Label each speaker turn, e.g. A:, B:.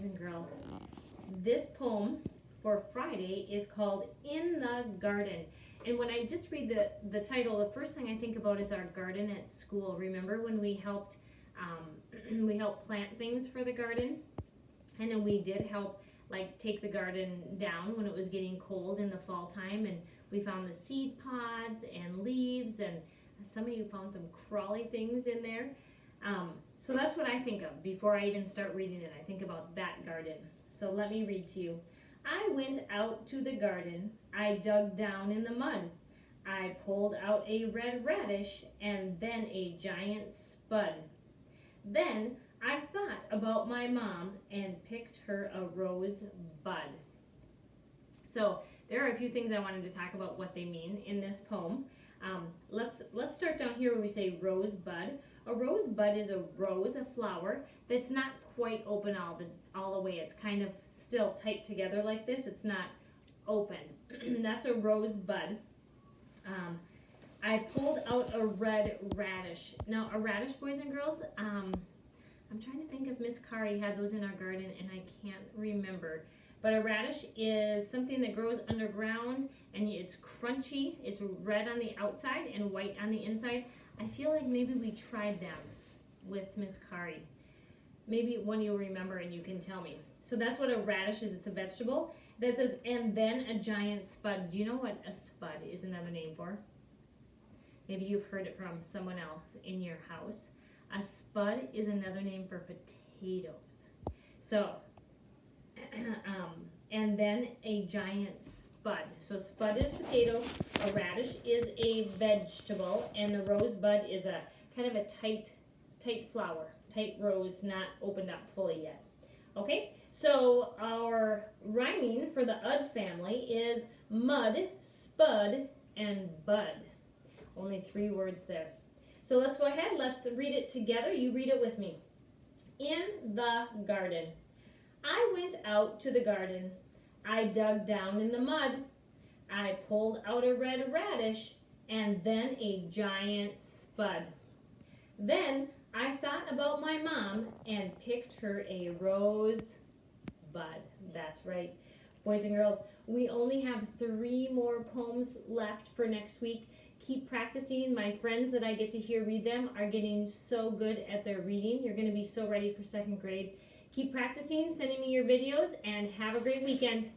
A: and girls. This poem for Friday is called In the Garden. And when I just read the title, the first thing I think about is our garden at school. Remember when we helped plant things for the garden? And then we did help like take the garden down when it was getting cold in the fall time, and we found the seed pods and leaves, and some of you found some crawly things in there. So that's what I think of before I even start reading it. I think about that garden. So let me read to you. I went out to the garden. I dug down in the mud. I pulled out a red radish and then a giant spud. Then I thought about my mom and picked her a rose bud. So there are a few things I wanted to talk about what they mean in this poem. Let's start down here where we say rose bud. A rose bud is a rose, a flower that's not quite open all the way. It's kind of still tight together like this. It's not open. That's a rose bud. I pulled out a red radish. Now a radish, boys and girls, I'm trying to think if Miss Kari had those in our garden and I can't remember. But a radish is something that grows underground and it's crunchy. It's red on the outside and white on the inside. I feel like maybe we tried them with Miss Kari. Maybe one you'll remember and you can tell me. So that's what a radish is. It's a vegetable. That says, and then a giant spud. Do you know what a spud is another name for? Maybe you've heard it from someone else in your house. A spud is another name for potatoes. So, and then a giant spud. So spud is potato, a radish is a vegetable, and the rosebud is a kind of a tight flower, tight rose, not opened up fully yet. Okay, so our rhyming for the ud family is mud, spud, and bud. Only 3 words there. So let's go ahead, let's read it together. You read it with me. In the garden. I went out to the garden. I dug down in the mud. I pulled out a red radish and then a giant spud. Then I thought about my mom and picked her a rose bud. That's right. Boys and girls, we only have 3 more poems left for next week. Keep practicing. My friends that I get to hear read them are getting so good at their reading. You're going to be so ready for 2nd grade. Keep practicing, sending me your videos, and have a great weekend.